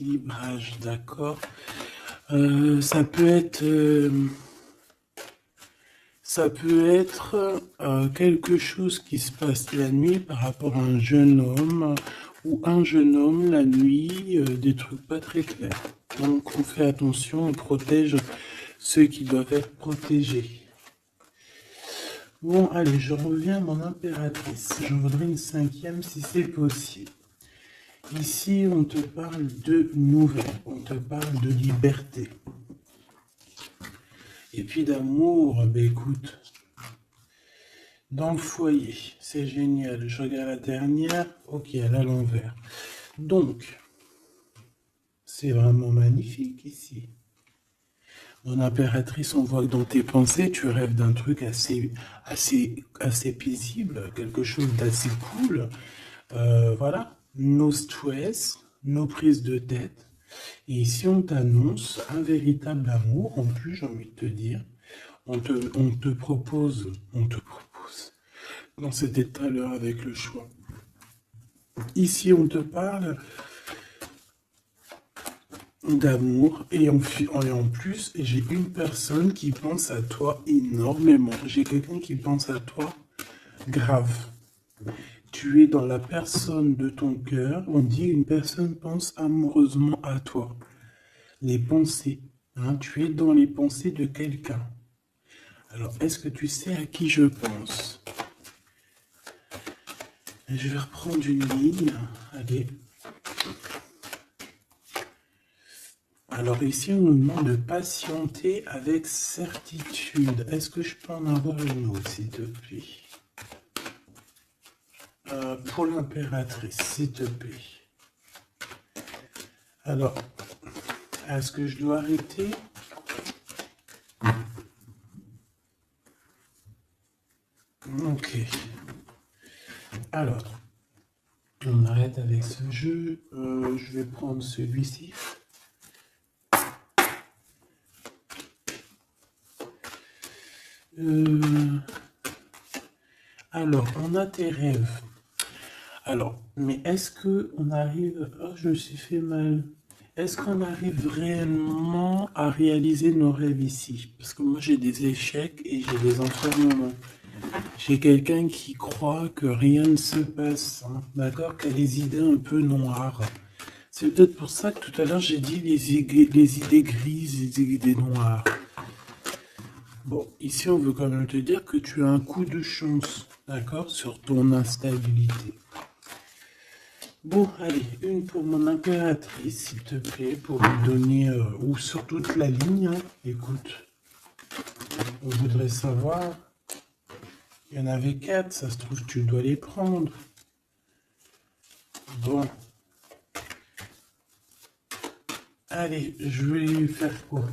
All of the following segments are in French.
L'équilibrage, d'accord. Ça peut être quelque chose qui se passe la nuit par rapport à un jeune homme ou un jeune homme la nuit, des trucs pas très clairs. Donc on fait attention, on protège ceux qui doivent être protégés. Bon, allez, je reviens à mon impératrice. Je voudrais une cinquième si c'est possible. Ici, on te parle de nouvelles, on te parle de liberté. Et puis d'amour, ben écoute, dans le foyer, c'est génial. Je regarde la dernière, ok, elle est à l'envers. Donc, c'est vraiment magnifique ici. Mon impératrice, on voit que dans tes pensées, tu rêves d'un truc assez paisible, quelque chose d'assez cool. Voilà, no stress, no prise de tête. Et ici, on t'annonce un véritable amour. En plus, j'ai envie de te dire, on te propose, dans cet état-là avec le choix. Ici, on te parle d'amour et en plus, j'ai une personne qui pense à toi énormément. J'ai quelqu'un qui pense à toi grave. Tu es dans la personne de ton cœur. On dit une personne pense amoureusement à toi. Les pensées. Hein, tu es dans les pensées de quelqu'un. Alors, est-ce que tu sais à qui je pense? Je vais reprendre une ligne. Allez. Alors ici, on nous demande de patienter avec certitude. Est-ce que je peux en avoir une autre, s'il te plaît? Pour l'impératrice, s'il te plaît. Alors, est-ce que je dois arrêter? Ok. Alors, on arrête avec ce jeu. Je vais prendre celui-ci. Alors, on a tes rêves. Alors, mais est-ce que on arrive... Oh, je me suis fait mal. Est-ce qu'on arrive réellement à réaliser nos rêves ici? Parce que moi, j'ai des échecs et j'ai des enfermements. J'ai quelqu'un qui croit que rien ne se passe, hein, d'accord? Qui a des idées un peu noires. C'est peut-être pour ça que tout à l'heure, j'ai dit les idées grises, les idées noires. Bon, ici, on veut quand même te dire que tu as un coup de chance, d'accord, sur ton instabilité. Bon, allez, une pour mon impératrice, s'il te plaît, pour lui donner, ou sur toute la ligne, hein. Écoute, on voudrait savoir, il y en avait 4, ça se trouve, tu dois les prendre. Bon. Allez, je vais lui faire quoi?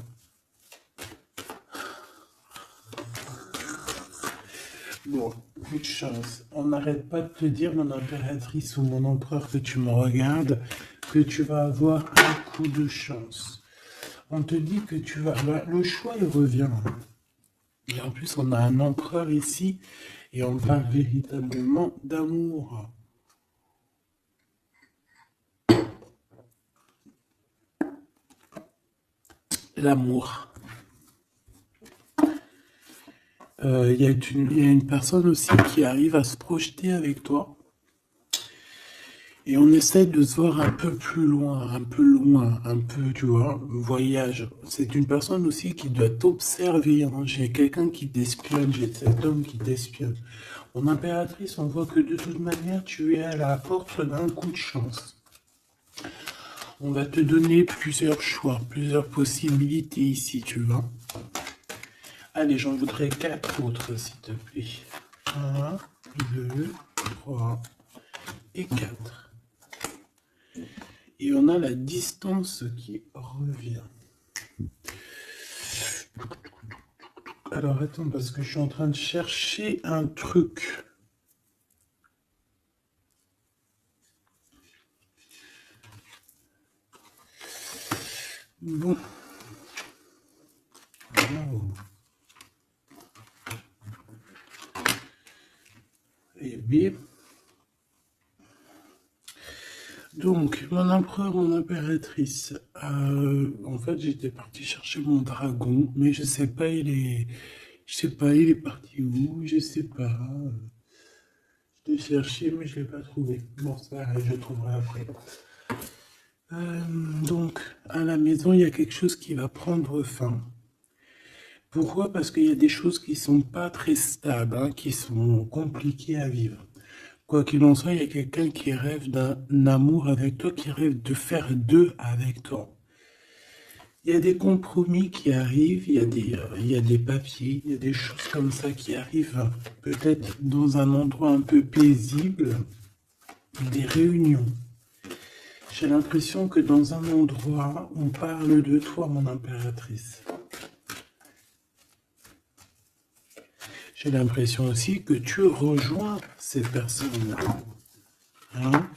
Bon, coup de chance. On n'arrête pas de te dire, mon impératrice ou mon empereur, que tu me regardes, que tu vas avoir un coup de chance. On te dit que tu vas... Le choix, il revient. Et en plus, on a un empereur ici, et on parle véritablement d'amour. L'amour. Il y a une personne aussi qui arrive à se projeter avec toi. Et on essaie de se voir un peu plus loin, un peu, tu vois, voyage. C'est une personne aussi qui doit t'observer, hein. J'ai quelqu'un qui t'espionne, j'ai cet homme qui t'espionne. Mon impératrice, on voit que de toute manière, tu es à la porte d'un coup de chance. On va te donner plusieurs choix, plusieurs possibilités ici, tu vois. Allez, j'en voudrais 4 autres, s'il te plaît. 1, 2, 3 et 4. Et on a la distance qui revient. Alors attends, parce que je suis en train de chercher un truc. Bon. Wow. Et bien. Donc, mon empereur, mon impératrice. En fait, j'étais parti chercher mon dragon, mais je sais pas, je sais pas, il est parti où, je sais pas. Je l'ai cherché, mais je l'ai pas trouvé. Bon, ça, je le trouverai après. Donc, à la maison, il y a quelque chose qui va prendre fin. Pourquoi? Parce qu'il y a des choses qui sont pas très stables, hein, qui sont compliquées à vivre. Quoi qu'il en soit, il y a quelqu'un qui rêve d'un amour avec toi, qui rêve de faire deux avec toi. Il y a des compromis qui arrivent, il y a des papiers, il y a des choses comme ça qui arrivent, peut-être dans un endroit un peu paisible, des réunions. J'ai l'impression que dans un endroit, on parle de toi, mon impératrice. J'ai l'impression aussi que tu rejoins ces personnes-là. Hein?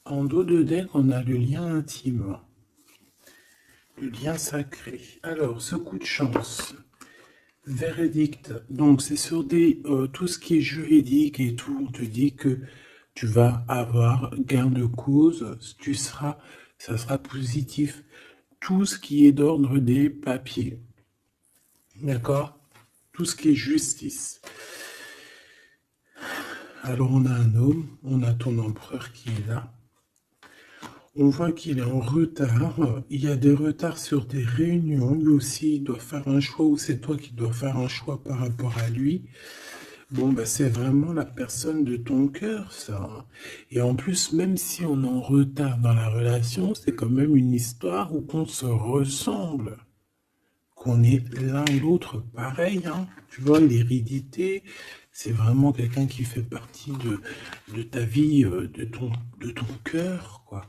En dos de deck, on a le lien intime, le lien sacré. Alors, ce coup de chance, verdict, donc c'est sur tout ce qui est juridique et tout, on te dit que tu vas avoir gain de cause, ça sera positif. Tout ce qui est d'ordre des papiers, d'accord? Tout ce qui est justice. Alors on a un homme, on a ton empereur qui est là. On voit qu'il est en retard, il y a des retards sur des réunions, lui aussi il doit faire un choix ou c'est toi qui dois faire un choix par rapport à lui. Bon, bah, c'est vraiment la personne de ton cœur, ça. Et en plus, même si on est en retard dans la relation, c'est quand même une histoire où on se ressemble, qu'on est l'un et l'autre pareil, hein. Tu vois, l'hérédité, c'est vraiment quelqu'un qui fait partie de ta vie, de ton cœur, quoi.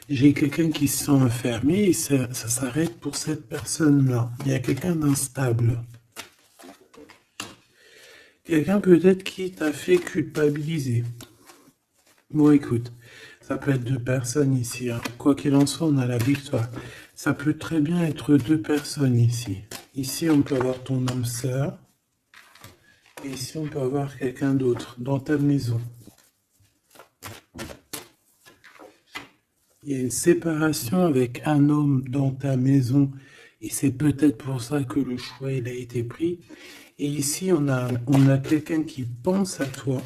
J'ai quelqu'un qui se sent enfermé et ça s'arrête pour cette personne-là. Il y a quelqu'un d'instable. Quelqu'un peut-être qui t'a fait culpabiliser. Bon, écoute, ça peut être deux personnes ici, hein. Quoi qu'il en soit, on a la victoire. Ça peut très bien être deux personnes ici. Ici, on peut avoir ton âme sœur. Et ici, on peut avoir quelqu'un d'autre dans ta maison. Il y a une séparation avec un homme dans ta maison et c'est peut-être pour ça que le choix il a été pris. Et ici, on a quelqu'un qui pense à toi.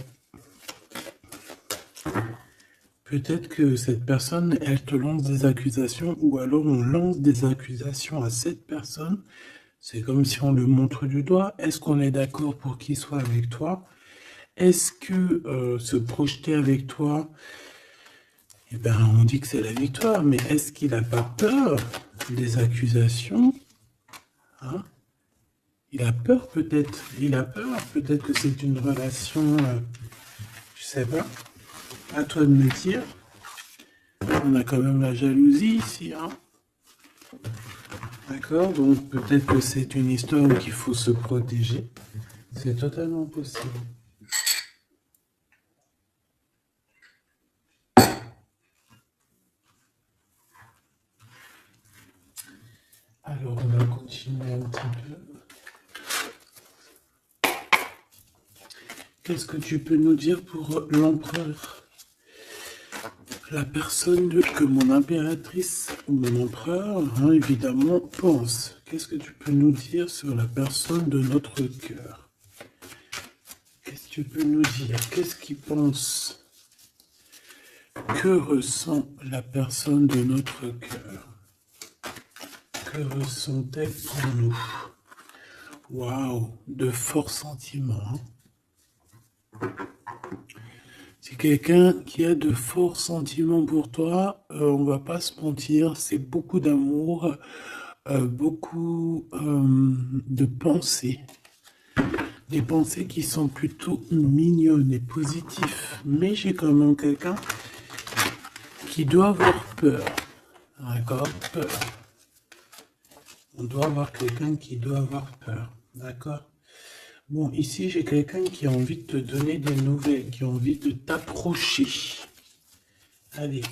Peut-être que cette personne, elle te lance des accusations ou alors on lance des accusations à cette personne. C'est comme si on le montre du doigt. Est-ce qu'on est d'accord pour qu'il soit avec toi? Est-ce que se projeter avec toi, eh ben, on dit que c'est la victoire, mais est-ce qu'il n'a pas peur des accusations, hein? Il a peur peut-être, peut-être que c'est une relation, je sais pas, à toi de me dire. On a quand même la jalousie ici, hein? D'accord, donc peut-être que c'est une histoire où il faut se protéger. C'est totalement possible. Alors, on va continuer un petit peu. Qu'est-ce que tu peux nous dire pour l'empereur? La personne que mon impératrice ou mon empereur, hein, évidemment, pense. Qu'est-ce que tu peux nous dire sur la personne de notre cœur? Qu'est-ce que tu peux nous dire? Qu'est-ce qu'il pense? Que ressent la personne de notre cœur? Que ressent-elle pour nous? Waouh, de forts sentiments. C'est quelqu'un qui a de forts sentiments pour toi, on va pas se mentir, c'est beaucoup d'amour, beaucoup de pensées. Des pensées qui sont plutôt mignonnes et positives. Mais j'ai quand même quelqu'un qui doit avoir peur. D'accord? Peur. On doit avoir quelqu'un qui doit avoir peur. D'accord? Bon, ici, j'ai quelqu'un qui a envie de te donner des nouvelles, qui a envie de t'approcher. Allez,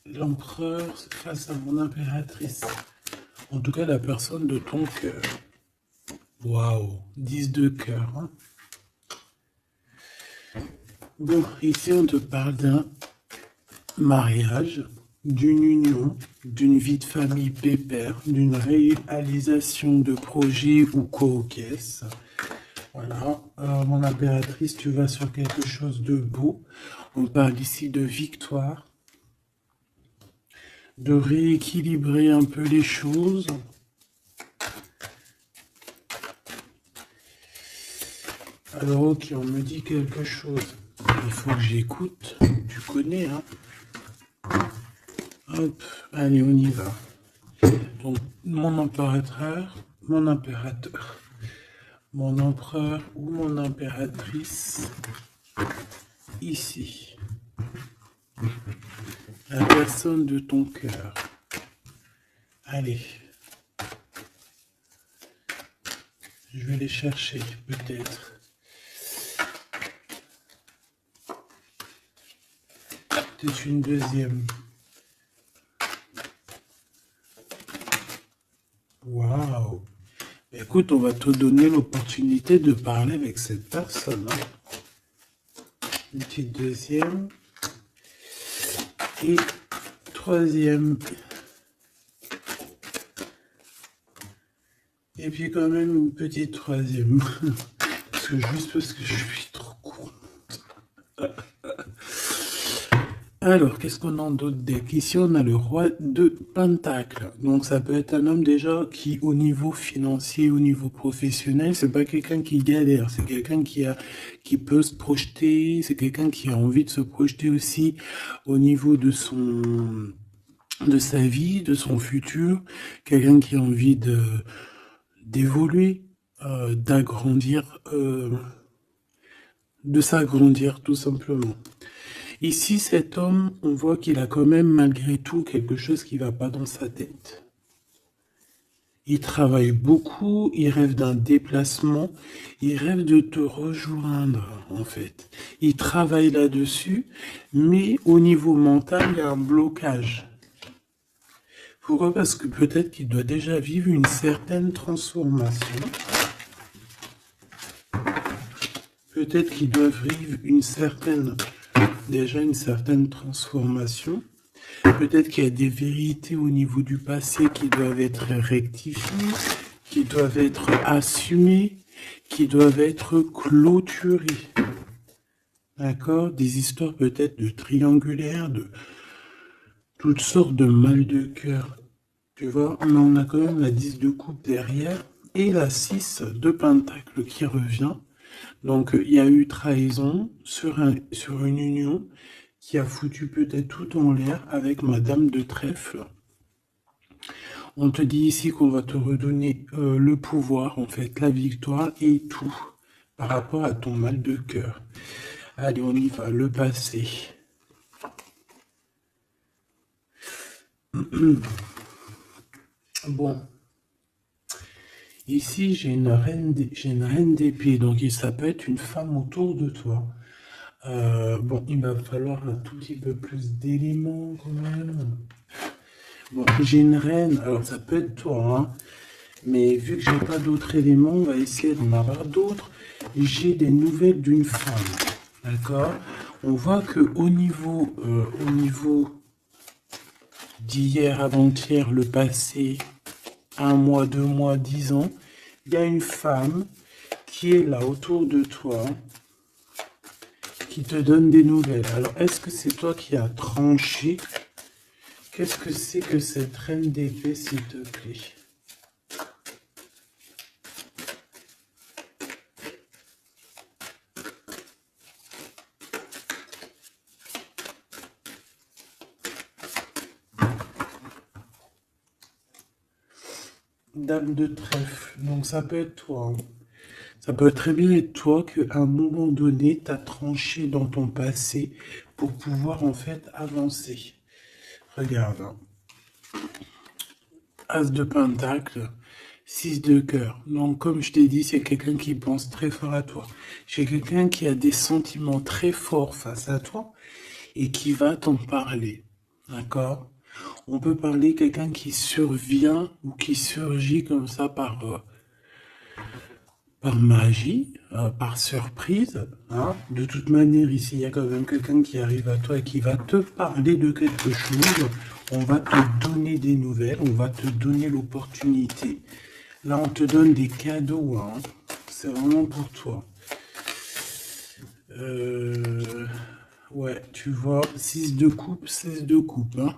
l'empereur face à mon impératrice. En tout cas, la personne de ton cœur. Waouh, 10 de cœur. Hein. Bon, ici, on te parle d'un mariage, d'une union, d'une vie de famille pépère, d'une réalisation de projets ou co-caisse. Voilà, mon impératrice, tu vas sur quelque chose de beau. On parle ici de victoire, de rééquilibrer un peu les choses. Alors ok, on me dit quelque chose. Il faut que j'écoute. Tu connais, hein? Hop, allez, on y va. Donc, mon impérateur, mon impérateur, mon empereur ou mon impératrice, ici. La personne de ton cœur. Allez. Je vais les chercher, peut-être. Peut-être une deuxième. Waouh! Écoute, on va te donner l'opportunité de parler avec cette personne. Hein. Une petite deuxième. Et troisième. Et puis quand même une petite troisième. Juste parce que je suis trop con. Alors, qu'est-ce qu'on a d'autre deck? Ici, on a le roi de Pentacle. Donc, ça peut être un homme déjà qui, au niveau financier, au niveau professionnel, c'est pas quelqu'un qui galère. C'est quelqu'un qui peut se projeter. C'est quelqu'un qui a envie de se projeter aussi au niveau de sa vie, de son futur. Quelqu'un qui a envie d'évoluer, d'agrandir, de s'agrandir tout simplement. Ici, cet homme, on voit qu'il a quand même malgré tout quelque chose qui ne va pas dans sa tête. Il travaille beaucoup, il rêve d'un déplacement, il rêve de te rejoindre en fait. Il travaille là-dessus, mais au niveau mental, il y a un blocage. Pourquoi? Parce que peut-être qu'il doit déjà vivre une certaine transformation. Peut-être qu'il doit vivre une certaine transformation. Peut-être qu'il y a des vérités au niveau du passé qui doivent être rectifiées, qui doivent être assumées, qui doivent être clôturées. D'accord? Des histoires peut-être de triangulaires, de toutes sortes de mal de cœur. Tu vois, mais on a quand même la 10 de coupe derrière et la 6 de pentacle qui revient. Donc, il y a eu trahison sur une union qui a foutu peut-être tout en l'air avec Madame de Trèfle. On te dit ici qu'on va te redonner le pouvoir, en fait, la victoire et tout par rapport à ton mal de cœur. Allez, on y va, le passé. Bon. Ici, j'ai une reine d'épée, donc ça peut être une femme autour de toi. Bon, il va falloir un tout petit peu plus d'éléments quand même. Bon, j'ai une reine, alors ça peut être toi, hein, mais vu que j'ai pas d'autres éléments, on va essayer d'en avoir d'autres. J'ai des nouvelles d'une femme, d'accord? On voit que au niveau d'hier, avant-hier, le passé, 1 mois, 2 mois, 10 ans, il y a une femme qui est là autour de toi, qui te donne des nouvelles. Alors, est-ce que c'est toi qui as tranché? Qu'est-ce que c'est que cette reine d'épée, s'il te plaît? Dame de trèfle. Donc, ça peut être toi. Hein. Ça peut très bien être toi qu'à un moment donné, tu as tranché dans ton passé pour pouvoir en fait avancer. Regarde. Hein. As de pentacle, 6 de cœur. Donc comme je t'ai dit, c'est quelqu'un qui pense très fort à toi. C'est quelqu'un qui a des sentiments très forts face à toi et qui va t'en parler. D'accord? On peut parler quelqu'un qui survient ou qui surgit comme ça par magie, par surprise. Hein. De toute manière, ici, il y a quand même quelqu'un qui arrive à toi et qui va te parler de quelque chose. On va te donner des nouvelles, on va te donner l'opportunité. Là, on te donne des cadeaux. Hein. C'est vraiment pour toi. Ouais, tu vois, 6 de coupe, 16 de coupe. Hein.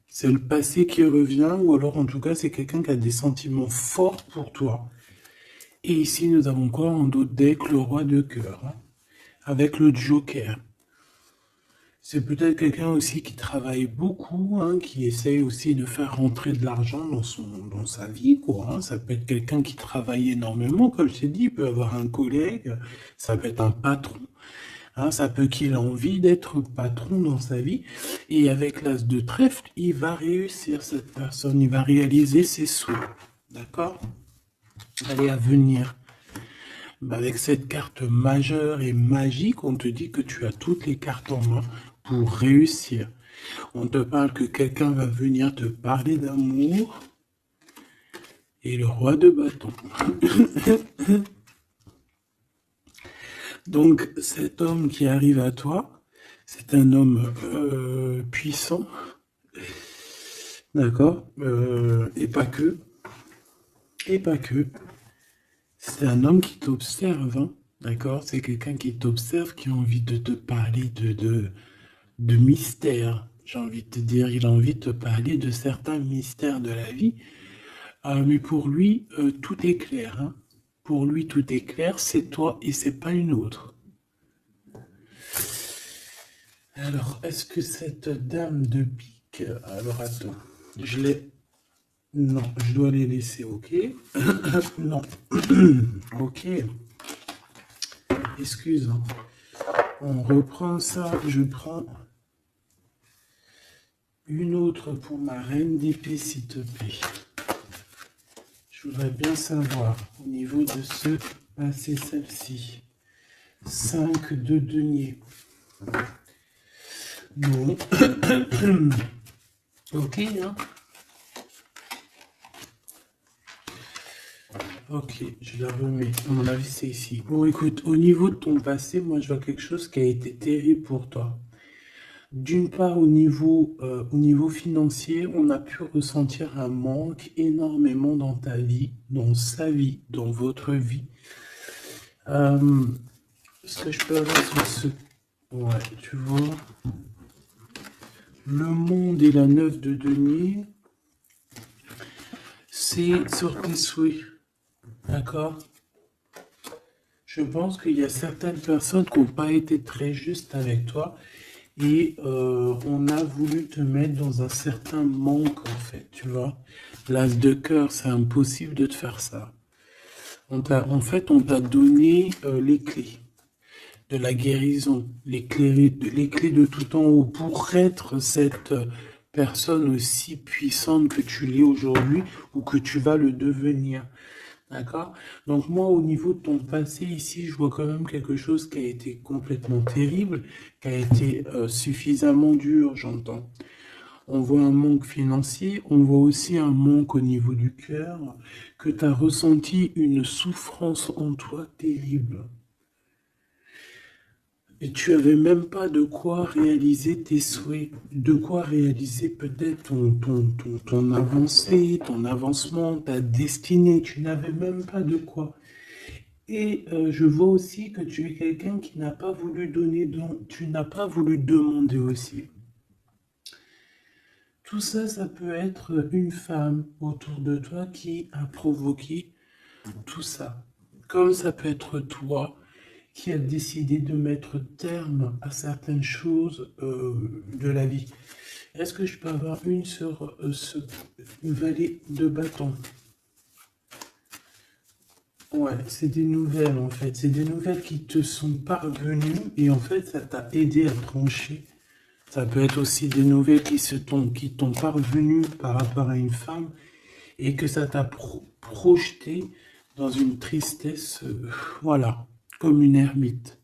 C'est le passé qui revient, ou alors en tout cas, c'est quelqu'un qui a des sentiments forts pour toi. Et ici, nous avons quoi en dos de deck? Le roi de cœur, hein, avec le joker. C'est peut-être quelqu'un aussi qui travaille beaucoup, hein, qui essaye aussi de faire rentrer de l'argent dans sa vie, quoi. Hein. Ça peut être quelqu'un qui travaille énormément, comme je t'ai dit, il peut avoir un collègue, ça peut être un patron. Hein, ça peut qu'il ait envie d'être patron dans sa vie. Et avec l'as de trèfle, il va réussir, cette personne. Il va réaliser ses souhaits. D'accord? Allez, à venir. Bah, avec cette carte majeure et magique, on te dit que tu as toutes les cartes en main pour réussir. On te parle que quelqu'un va venir te parler d'amour. Et le roi de bâton. Donc, cet homme qui arrive à toi, c'est un homme puissant, d'accord, et pas que, c'est un homme qui t'observe, hein, d'accord, c'est quelqu'un qui t'observe, qui a envie de te parler de mystères, j'ai envie de te dire, il a envie de te parler de certains mystères de la vie, mais pour lui, tout est clair, hein. Pour lui, tout est clair, c'est toi et c'est pas une autre. Alors, est-ce que cette dame de pique... Alors, attends. Je l'ai... Non, je dois les laisser, ok? Non. Ok. Excuse. Hein. On reprend ça. Je prends une autre pour ma reine d'épée, s'il te plaît. Je voudrais bien savoir, au niveau de ce passé, celle-ci. 5 de denier. Bon. Ok, hein. Ok, je la remets. À mon avis, c'est ici. Bon, écoute, au niveau de ton passé, moi, je vois quelque chose qui a été terrible pour toi. D'une part, au niveau financier, on a pu ressentir un manque énormément dans ta vie, dans sa vie, dans votre vie. Ce que je peux avoir sur ce... Ouais, tu vois. Le monde et la 9 de denier, c'est sur tes souhaits. D'accord? Je pense qu'il y a certaines personnes qui n'ont pas été très justes avec toi et on a voulu te mettre dans un certain manque en fait, tu vois. L'as de cœur, c'est impossible de te faire ça. En fait, on t'a donné les clés de la guérison, les clés de tout en haut pour être cette personne aussi puissante que tu l'es aujourd'hui ou que tu vas le devenir. D'accord? Donc moi, au niveau de ton passé ici, je vois quand même quelque chose qui a été complètement terrible, qui a été suffisamment dur, j'entends. On voit un manque financier, on voit aussi un manque au niveau du cœur, que tu as ressenti une souffrance en toi terrible. Et tu avais même pas de quoi réaliser tes souhaits, de quoi réaliser peut-être ton avancée, ton avancement, ta destinée. Tu n'avais même pas de quoi. Et je vois aussi que tu es quelqu'un qui n'a pas voulu donner, donc tu n'as pas voulu demander aussi. Tout ça, ça peut être une femme autour de toi qui a provoqué tout ça. Comme ça peut être toi qui a décidé de mettre terme à certaines choses de la vie. Est-ce que je peux avoir une sur ce valet de bâton? Ouais, c'est des nouvelles en fait. C'est des nouvelles qui te sont parvenues et en fait, ça t'a aidé à trancher. Ça peut être aussi des nouvelles qui t'ont parvenues par rapport à une femme et que ça t'a projeté dans une tristesse, voilà, comme une ermite.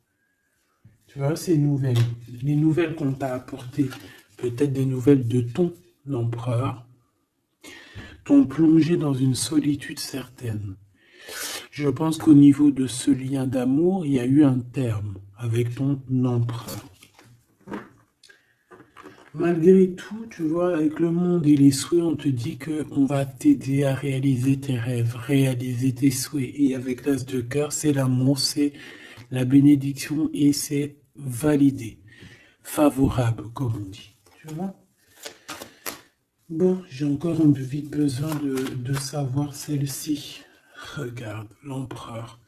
Tu vois, ces nouvelles, les nouvelles qu'on t'a apportées, peut-être des nouvelles de ton empereur, t'ont plongé dans une solitude certaine. Je pense qu'au niveau de ce lien d'amour, il y a eu un terme avec ton empereur. Malgré tout, tu vois, avec le monde et les souhaits, on te dit qu'on va t'aider à réaliser tes rêves, réaliser tes souhaits. Et avec l'as de cœur, c'est l'amour, c'est la bénédiction et c'est validé, favorable, comme on dit. Tu vois? Bon, j'ai encore un peu vite besoin de savoir celle-ci. Regarde, l'empereur.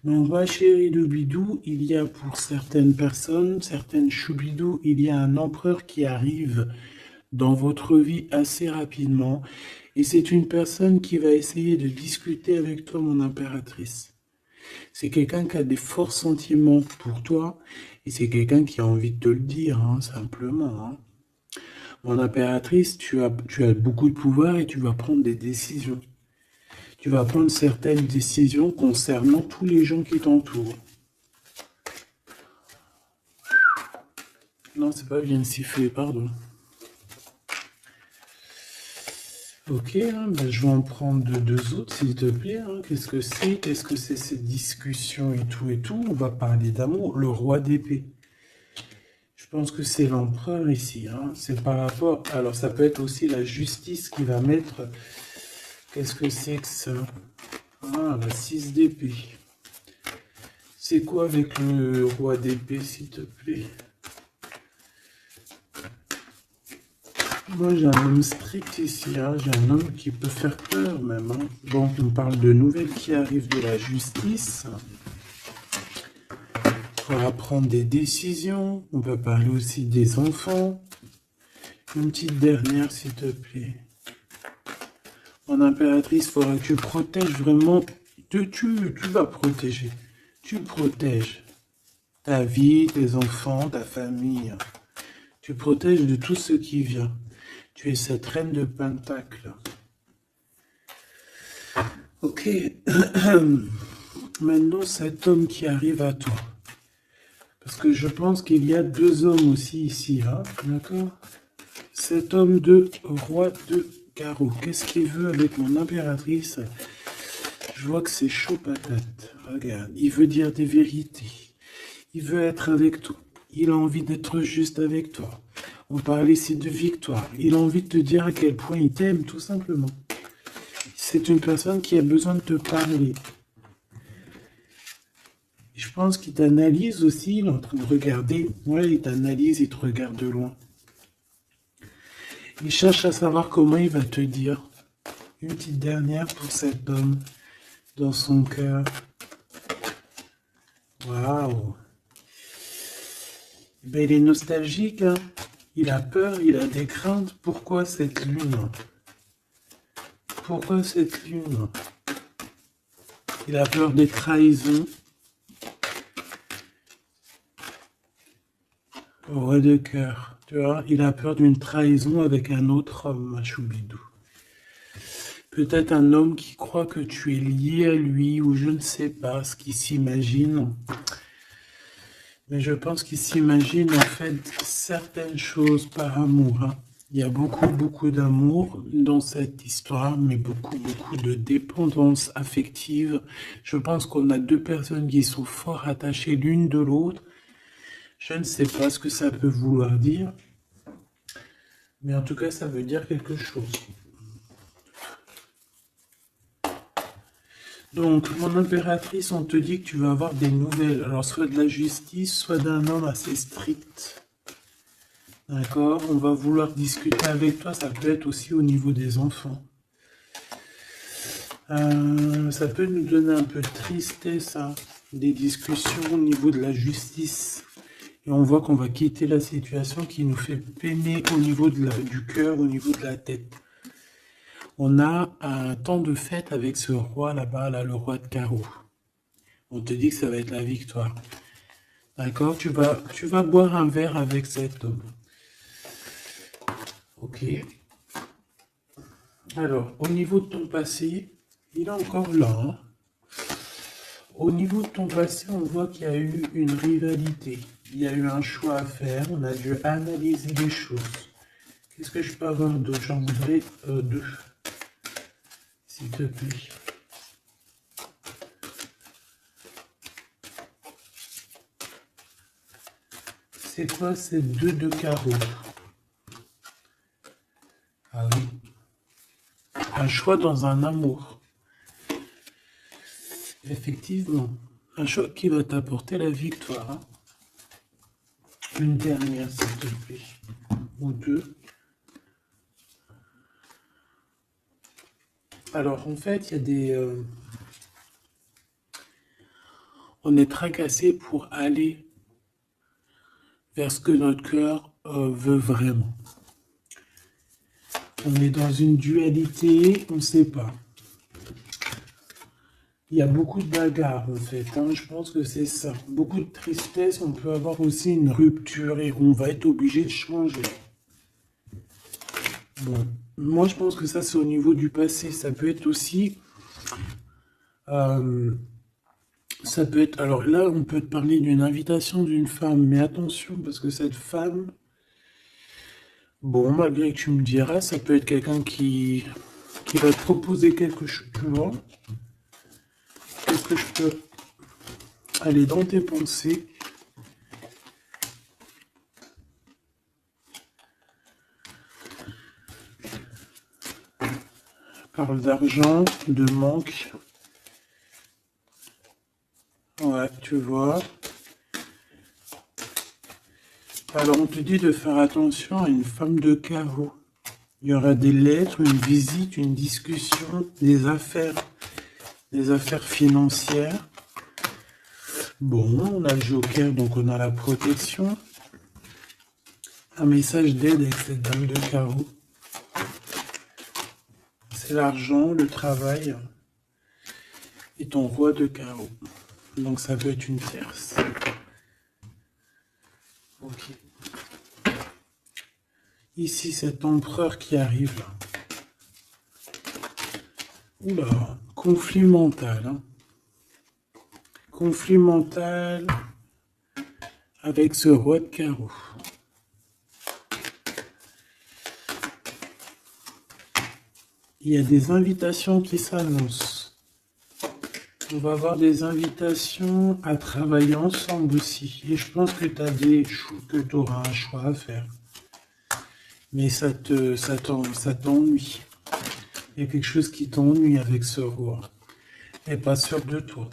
Donc, ma chérie de bidou, il y a pour certaines personnes, certaines choubidou, il y a un empereur qui arrive dans votre vie assez rapidement. Et c'est une personne qui va essayer de discuter avec toi, mon impératrice. C'est quelqu'un qui a des forts sentiments pour toi. Et c'est quelqu'un qui a envie de te le dire, hein, simplement. Hein. Mon impératrice, tu as beaucoup de pouvoir et tu vas prendre des décisions. Tu vas prendre certaines décisions concernant tous les gens qui t'entourent. Non, c'est pas bien siffler, pardon. Ok, hein, ben je vais en prendre deux autres, s'il te plaît. Hein. Qu'est-ce que c'est? Qu'est-ce que c'est cette discussion et tout et tout? On va parler d'amour. Le roi d'épée. Je pense que c'est l'empereur ici. Hein. C'est par rapport... Alors, ça peut être aussi la justice qui va mettre... Qu'est-ce que c'est que ça? Ah, la 6 d'épée. C'est quoi avec le roi d'épée, s'il te plaît? Moi, j'ai un homme strict ici. Hein. J'ai un homme qui peut faire peur, même. Hein. Bon, on parle de nouvelles qui arrivent de la justice. Il faudra prendre des décisions. On peut parler aussi des enfants. Une petite dernière, s'il te plaît. Mon impératrice, il faudra que tu protèges vraiment. Tu vas protéger. Tu protèges ta vie, tes enfants, ta famille. Tu protèges de tout ce qui vient. Tu es cette reine de Pentacle. Ok. Maintenant, cet homme qui arrive à toi. Parce que je pense qu'il y a deux hommes aussi ici. Hein, d'accord? Cet homme de roi de carreau. Qu'est-ce qu'il veut avec mon impératrice? Je vois que c'est chaud patate. Regarde, il veut dire des vérités. Il veut être avec toi. Il a envie d'être juste avec toi. On parle ici de victoire. Il a envie de te dire à quel point il t'aime, tout simplement. C'est une personne qui a besoin de te parler. Je pense qu'il t'analyse aussi. Il est en train de regarder. Ouais, il t'analyse, il te regarde de loin. Il cherche à savoir comment il va te dire. Une petite dernière pour cet homme dans son cœur. Waouh! Ben, il est nostalgique, hein? Il a peur, il a des craintes. Pourquoi cette lune? Pourquoi cette lune? Il a peur des trahisons. Roi de cœur, tu vois, il a peur d'une trahison avec un autre homme, Choubidou. Peut-être un homme qui croit que tu es lié à lui, ou je ne sais pas ce qu'il s'imagine. Mais je pense qu'il s'imagine en fait certaines choses par amour. Hein. Il y a beaucoup d'amour dans cette histoire, mais beaucoup de dépendance affective. Je pense qu'on a deux personnes qui sont fort attachées l'une de l'autre. Je ne sais pas ce que ça peut vouloir dire, mais en tout cas, ça veut dire quelque chose. Donc, mon impératrice, on te dit que tu vas avoir des nouvelles. Alors, soit de la justice, soit d'un homme assez strict. D'accord? On va vouloir discuter avec toi. Ça peut être aussi au niveau des enfants. Ça peut nous donner un peu de tristesse, hein, des discussions au niveau de la justice. Et on voit qu'on va quitter la situation qui nous fait peiner au niveau du cœur, au niveau de la tête. On a un temps de fête avec ce roi là-bas, là, le roi de carreau. On te dit que ça va être la victoire. D'accord? Tu vas boire un verre avec cet homme. Ok. Alors, au niveau de ton passé, il est encore là. Hein. Au niveau de ton passé, on voit qu'il y a eu une rivalité. Il y a eu un choix à faire, on a dû analyser les choses. Qu'est-ce que je peux avoir d'autre? J'en voudrais deux, s'il te plaît. C'est quoi ces deux de carreau? Ah oui. Un choix dans un amour. Effectivement. Un choix qui va t'apporter la victoire. Hein. Une dernière, s'il te plaît. Ou deux. Alors, en fait, il y a des... on est tracassé pour aller vers ce que notre cœur veut vraiment. On est dans une dualité, on ne sait pas. Il y a beaucoup de bagarres, en fait. Hein. Je pense que c'est ça. Beaucoup de tristesse. On peut avoir aussi une rupture et on va être obligé de changer. Bon. Moi, je pense que ça, c'est au niveau du passé. Ça peut être aussi... ça peut être... Alors là, on peut te parler d'une invitation d'une femme. Mais attention, parce que cette femme... Bon, malgré que tu me diras, ça peut être quelqu'un qui va te proposer quelque chose. Tu vois? Qu'est-ce que je peux aller dans tes pensées? Parle d'argent, de manque. Ouais, tu vois. Alors, on te dit de faire attention à une femme de carreau. Il y aura des lettres, une visite, une discussion, des affaires financières. Bon, on a le joker, donc on a la protection. Un message d'aide avec cette dame de carreau. C'est l'argent, le travail et ton roi de carreau. Donc ça peut être une tierce. Ok. Ici, cet empereur qui arrive là. Oula, conflit mental. Hein. Conflit mental avec ce roi de carreau. Il y a des invitations qui s'annoncent. On va avoir des invitations à travailler ensemble aussi. Et je pense que tu auras un choix à faire. Mais ça t'ennuie. Il y a quelque chose qui t'ennuie avec ce roi. T'es pas sûr de toi.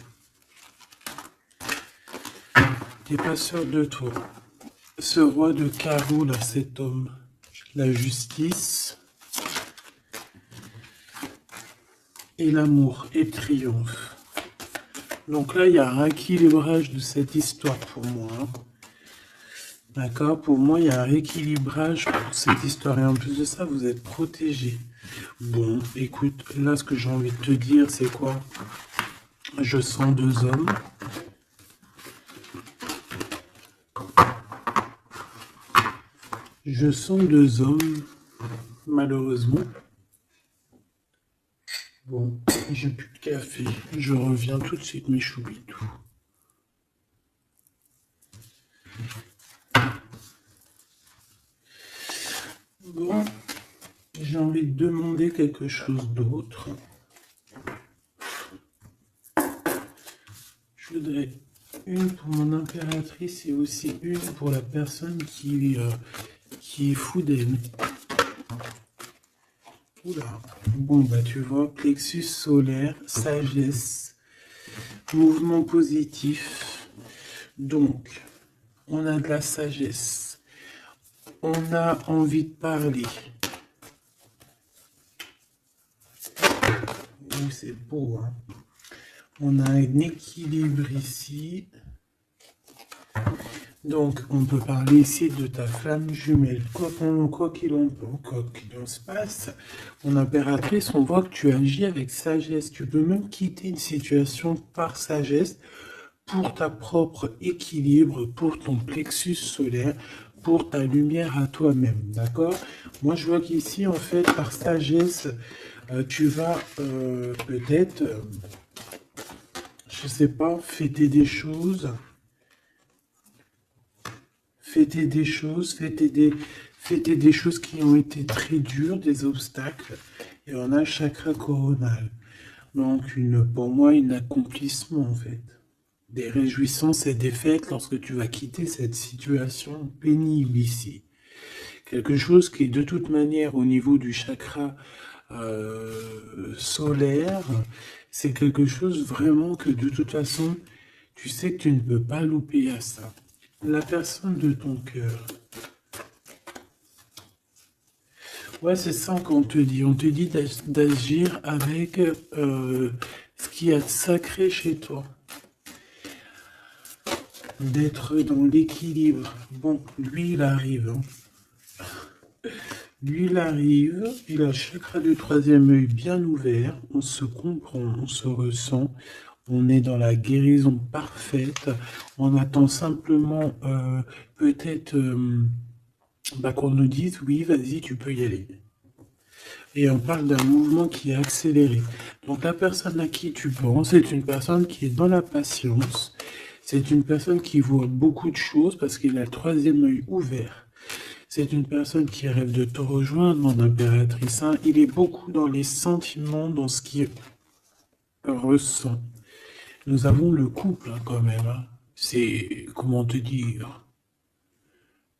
T'es pas sûr de toi. Ce roi de carreau, là, cet homme. La justice. Et l'amour. Et le triomphe. Donc là, il y a un rééquilibrage de cette histoire pour moi. Hein. D'accord? Pour moi, il y a un rééquilibrage pour cette histoire. Et en plus de ça, vous êtes protégés. Bon, écoute, là, ce que j'ai envie de te dire, c'est quoi? Je sens deux hommes. Je sens deux hommes, malheureusement. Bon, j'ai plus de café. Je reviens tout de suite, mes choubidous. Bon, j'ai envie de demander quelque chose d'autre. Je voudrais une pour mon impératrice et aussi une pour la personne qui est fou d'elle. Oula. Bon, bah tu vois, plexus solaire, sagesse, mouvement positif. Donc, on a de la sagesse. On a envie de parler. C'est beau, hein. On a un équilibre ici. Donc, on peut parler ici de ta flamme jumelle. Quoi qu'il en se passe, mon impératrice, on voit que tu agis avec sagesse. Tu peux même quitter une situation par sagesse pour ta propre équilibre, pour ton plexus solaire, pour ta lumière à toi-même. D'accord? Moi, je vois qu'ici, en fait, par sagesse, tu vas peut-être, je sais pas, fêter des choses. fêter des choses, fêter des choses qui ont été très dures, des obstacles. Et on a le chakra coronal. Donc, pour moi, un accomplissement, en fait. Des réjouissances et des fêtes lorsque tu vas quitter cette situation pénible ici. Quelque chose qui, de toute manière, au niveau du chakra solaire, c'est quelque chose vraiment que, de toute façon, tu sais que tu ne peux pas louper à ça. La personne de ton cœur. Ouais, c'est ça qu'on te dit. On te dit d'agir avec ce qu'il y a de sacré chez toi. D'être dans l'équilibre. Bon, lui, il arrive. Lui, il arrive. Il a le chakra du troisième œil bien ouvert. On se comprend, on se ressent. On est dans la guérison parfaite. On attend simplement peut-être qu'on nous dise oui, vas-y, tu peux y aller. Et on parle d'un mouvement qui est accéléré. Donc la personne à qui tu penses, c'est une personne qui est dans la patience. C'est une personne qui voit beaucoup de choses parce qu'il a le troisième œil ouvert. C'est une personne qui rêve de te rejoindre, mon impératrice. Hein. Il est beaucoup dans les sentiments, dans ce qu'il ressent. Nous avons le couple hein, quand même. Hein. C'est, comment te dire,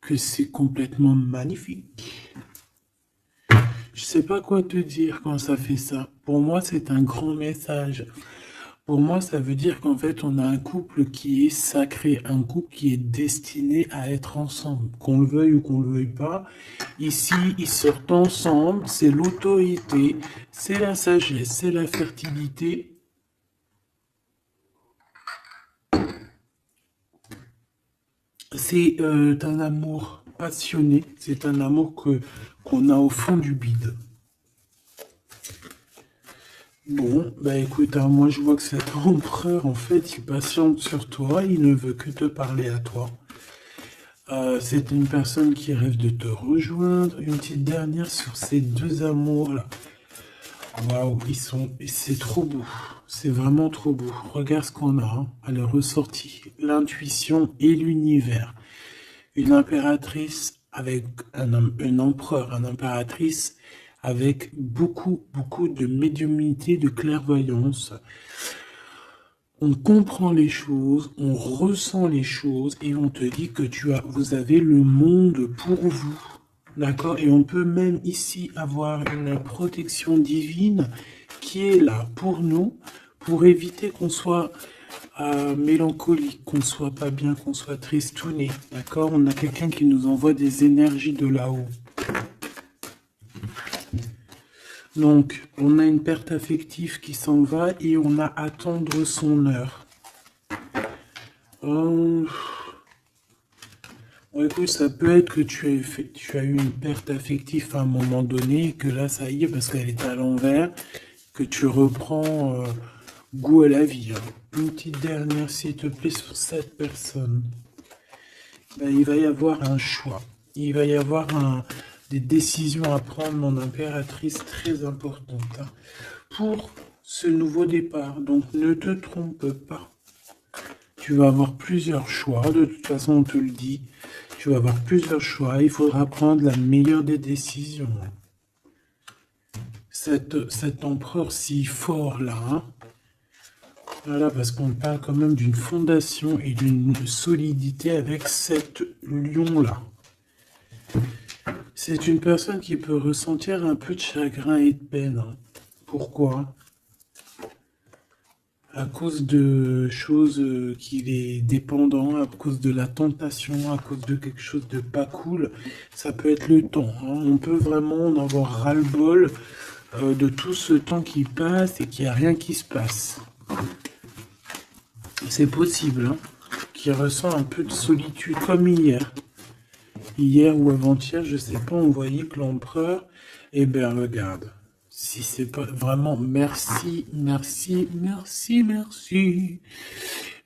que c'est complètement magnifique. Je sais pas quoi te dire quand ça fait ça. Pour moi, c'est un grand message. Pour moi, ça veut dire qu'en fait, on a un couple qui est sacré, un couple qui est destiné à être ensemble. Qu'on le veuille ou qu'on le veuille pas, ici, ils sortent ensemble, c'est l'autorité, c'est la sagesse, c'est la fertilité. C'est un amour passionné, c'est un amour qu'on a au fond du bide. Bon, bah écoute, hein, moi je vois que cet empereur, en fait, il patiente sur toi, il ne veut que te parler à toi. C'est une personne qui rêve de te rejoindre. Une petite dernière sur ces deux amours-là. Waouh, c'est trop beau. C'est vraiment trop beau. Regarde ce qu'on a, hein, à la ressortie. L'intuition et l'univers. Une impératrice avec un empereur, une impératrice avec beaucoup de médiumnité, de clairvoyance. On comprend les choses, on ressent les choses et on te dit que vous avez le monde pour vous. D'accord? Et on peut même ici avoir une protection divine qui est là pour nous, pour éviter qu'on soit mélancolique, qu'on soit pas bien, qu'on soit tristouné. D'accord? On a quelqu'un qui nous envoie des énergies de là-haut. Donc, on a une perte affective qui s'en va et on a à attendre son heure. Écoute, ça peut être que tu as eu une perte affective à un moment donné, et que là, ça y est, parce qu'elle est à l'envers, que tu reprends goût à la vie. Hein. Une petite dernière, s'il te plaît, sur cette personne. Ben, il va y avoir un choix. Il va y avoir des décisions à prendre, mon impératrice, très importantes hein, pour ce nouveau départ. Donc, ne te trompe pas. Tu vas avoir plusieurs choix. De toute façon, on te le dit. Tu vas avoir plusieurs choix. Il faudra prendre la meilleure des décisions. Cet empereur si fort là. Hein, voilà, parce qu'on parle quand même d'une fondation et d'une solidité avec cet lion-là. C'est une personne qui peut ressentir un peu de chagrin et de peine. Hein. Pourquoi? À cause de choses qu'il est dépendant, à cause de la tentation, à cause de quelque chose de pas cool. Ça peut être le temps. Hein. On peut vraiment en avoir ras-le-bol de tout ce temps qui passe et qu'il n'y a rien qui se passe. C'est possible, hein, qu'il ressent un peu de solitude, comme hier. Hier ou avant-hier, je sais pas, on voyait que l'empereur, eh bien, regarde. Si c'est pas vraiment merci.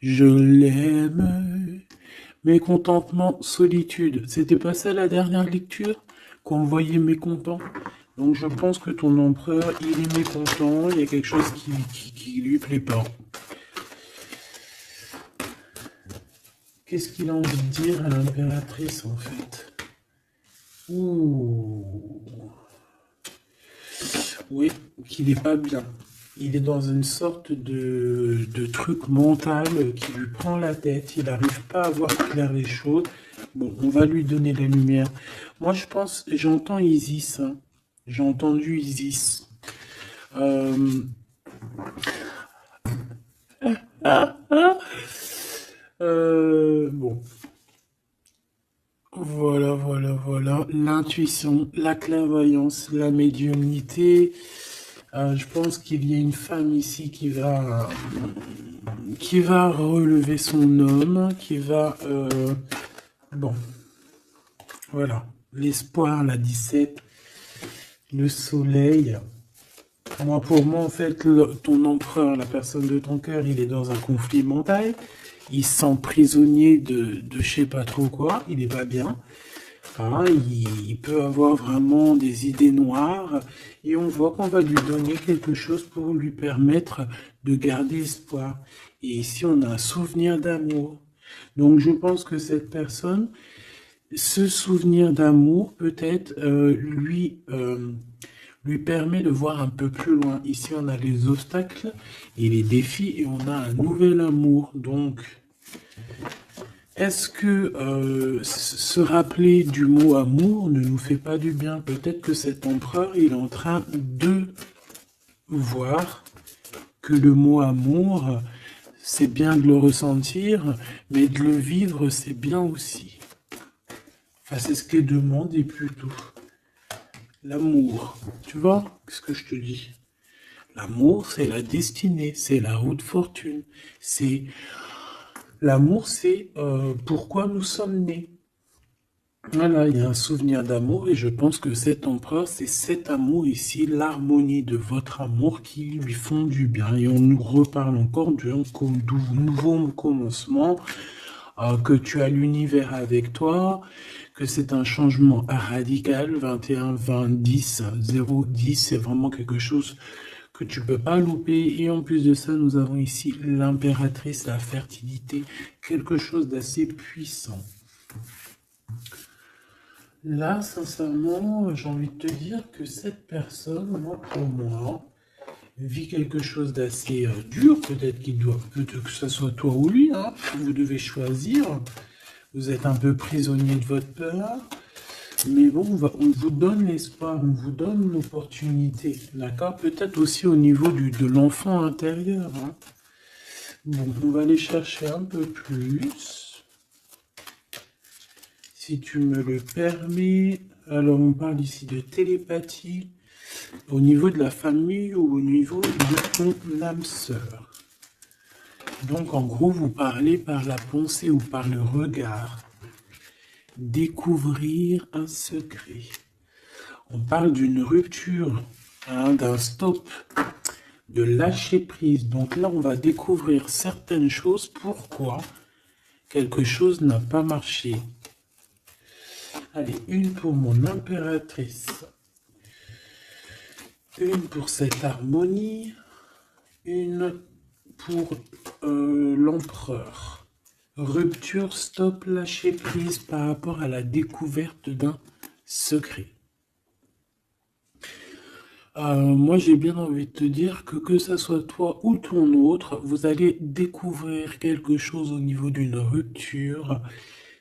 Je l'aime. Mécontentement, solitude. C'était pas ça la dernière lecture? Qu'on voyait mécontent. Donc je pense que ton empereur, il est mécontent. Il y a quelque chose qui lui plaît pas. Qu'est-ce qu'il a envie de dire à l'impératrice, en fait? Ouh. Oui, qu'il n'est pas bien. Il est dans une sorte de truc mental qui lui prend la tête. Il n'arrive pas à voir clair les choses. Bon, on va lui donner la lumière. Moi, je pense, j'entends Isis, hein. J'ai entendu Isis. Euh, bon, voilà. L'intuition, la clairvoyance, la médiumnité. Je pense qu'il y a une femme ici qui va relever son homme, qui va... bon, voilà. L'espoir, la 17, le soleil. Moi, pour moi, en fait, ton empereur, la personne de ton cœur, il est dans un conflit mental. Il se sent prisonnier de je sais pas trop quoi. Il n'est pas bien. Hein, il peut avoir vraiment des idées noires. Et on voit qu'on va lui donner quelque chose pour lui permettre de garder espoir. Et ici, on a un souvenir d'amour. Donc, je pense que cette personne, ce souvenir d'amour, peut-être, lui permet de voir un peu plus loin. Ici, on a les obstacles et les défis et on a un nouvel amour. Donc, est-ce que se rappeler du mot amour ne nous fait pas du bien? Peut-être que cet empereur, il est en train de voir que le mot amour, c'est bien de le ressentir, mais de le vivre, c'est bien aussi. Enfin, c'est ce qu'il demande et plutôt. L'amour, tu vois ce que je te dis? L'amour, c'est la destinée, c'est la haute fortune. C'est l'amour, c'est pourquoi nous sommes nés. Voilà, il y a un souvenir d'amour et je pense que cet empereur, c'est cet amour ici, l'harmonie de votre amour qui lui font du bien. Et on nous reparle encore d'un nouveau commencement, que tu as l'univers avec toi, que c'est un changement radical, 21, 20, 10, 0, 10, c'est vraiment quelque chose que tu peux pas louper. Et en plus de ça, nous avons ici l'impératrice, la fertilité, quelque chose d'assez puissant. Là, sincèrement, j'ai envie de te dire que cette personne, moi, pour moi, vit quelque chose d'assez dur. Peut-être que ce soit toi ou lui, hein. Vous devez choisir. Vous êtes un peu prisonnier de votre peur. Mais bon, on vous donne l'espoir, on vous donne l'opportunité, d'accord? Peut-être aussi au niveau de l'enfant intérieur, hein. Bon, on va aller chercher un peu plus. Si tu me le permets, alors on parle ici de télépathie au niveau de la famille ou au niveau de ton âme sœur. Donc en gros, vous parlez par la pensée ou par le regard. Découvrir un secret. On parle d'une rupture, hein, d'un stop, de lâcher prise. Donc là, on va découvrir certaines choses. Pourquoi quelque chose n'a pas marché. Allez, une pour mon impératrice. Une pour cette harmonie. Une pour l'empereur. Rupture, stop, lâcher prise par rapport à la découverte d'un secret. Moi, j'ai bien envie de te dire que ça soit toi ou ton autre, vous allez découvrir quelque chose au niveau d'une rupture.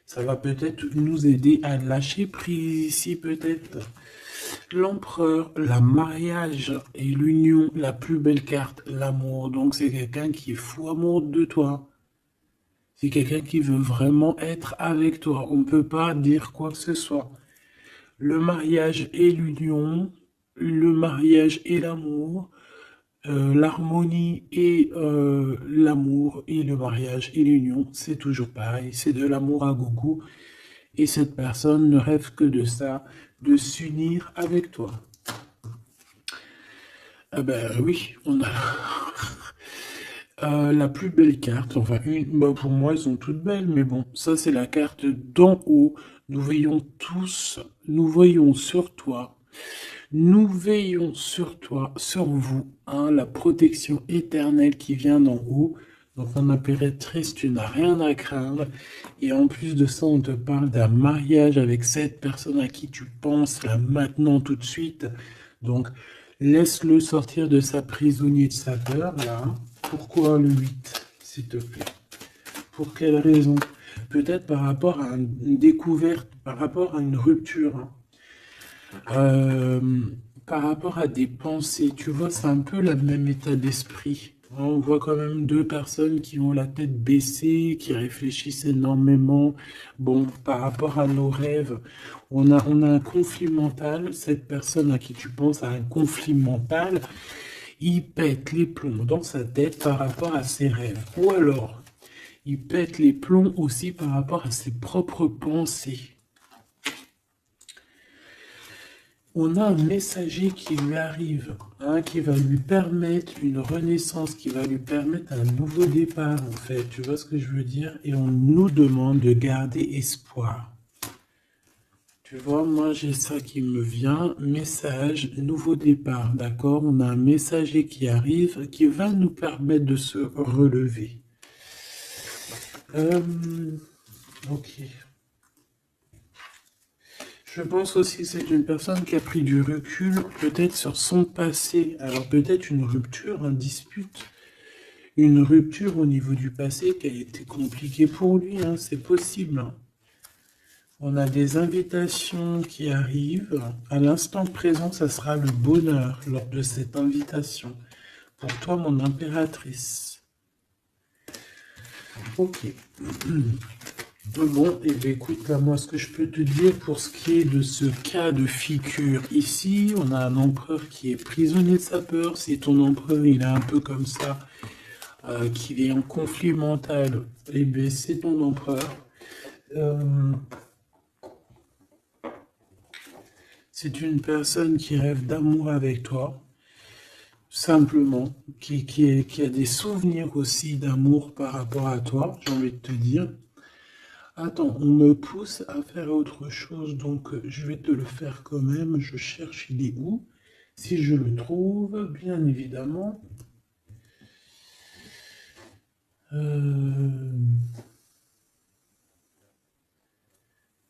Ça va peut-être nous aider à lâcher prise ici, peut-être. L'empereur, le mariage et l'union, la plus belle carte, l'amour. Donc, c'est quelqu'un qui est fou amoureux de toi. C'est quelqu'un qui veut vraiment être avec toi. On ne peut pas dire quoi que ce soit. Le mariage et l'union, le mariage et l'amour, l'harmonie et l'amour et le mariage et l'union, c'est toujours pareil. C'est de l'amour à gogo. Et cette personne ne rêve que de ça, de s'unir avec toi. Ah ben oui, on a la plus belle carte. Enfin, pour moi, elles sont toutes belles, mais bon, ça c'est la carte d'en haut. Nous veillons tous, nous voyons sur toi. Nous veillons sur toi, sur vous, hein, la protection éternelle qui vient d'en haut. Donc mon impératrice, tu n'as rien à craindre. Et en plus de ça, on te parle d'un mariage avec cette personne à qui tu penses là maintenant tout de suite. Donc laisse-le sortir de sa prisonnier de sa peur là. Pourquoi le 8, s'il te plaît? Pour quelle raison? Peut-être par rapport à une découverte, par rapport à une rupture, hein. Euh, Par rapport à des pensées, tu vois, c'est un peu le même état d'esprit. On voit quand même deux personnes qui ont la tête baissée, qui réfléchissent énormément. Bon, par rapport à nos rêves, on a un conflit mental. Cette personne à qui tu penses a un conflit mental. Il pète les plombs dans sa tête par rapport à ses rêves. Ou alors, il pète les plombs aussi par rapport à ses propres pensées. On a un messager qui lui arrive, hein, qui va lui permettre une renaissance, qui va lui permettre un nouveau départ, en fait. Tu vois ce que je veux dire? Et on nous demande de garder espoir. Tu vois, moi j'ai ça qui me vient, message, nouveau départ, d'accord? On a un messager qui arrive, qui va nous permettre de se relever. Ok. Je pense aussi que c'est une personne qui a pris du recul, peut-être sur son passé. Alors peut-être une rupture, une dispute, une rupture au niveau du passé qui a été compliquée pour lui, hein, c'est possible, hein. On a des invitations qui arrivent. À l'instant présent, ça sera le bonheur lors de cette invitation. Pour toi, mon impératrice. Ok. Bon, et bien écoute, là, moi, ce que je peux te dire pour ce qui est de ce cas de figure ici, on a un empereur qui est prisonnier de sa peur. Si ton empereur, il est un peu comme ça, qu'il est en conflit mental, et bien c'est ton empereur. C'est une personne qui rêve d'amour avec toi, simplement, qui a des souvenirs aussi d'amour par rapport à toi, j'ai envie de te dire. Attends, on me pousse à faire autre chose, donc je vais te le faire quand même. Je cherche, il est où? Si je le trouve, bien évidemment.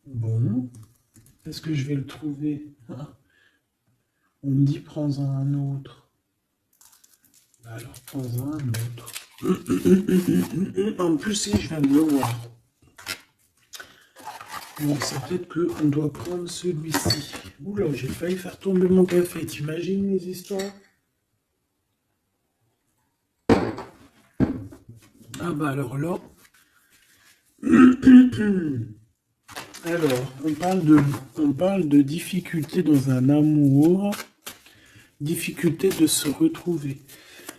Bon, est-ce que je vais le trouver? Hein? On me dit prends-en un autre. Alors, prends-en un autre. En plus, si je viens de le voir. Bon, c'est peut-être qu'on doit prendre celui-ci. Oula, j'ai failli faire tomber mon café. T'imagines les histoires? Ah bah alors là... Alors, on parle de difficulté dans un amour, difficulté de se retrouver.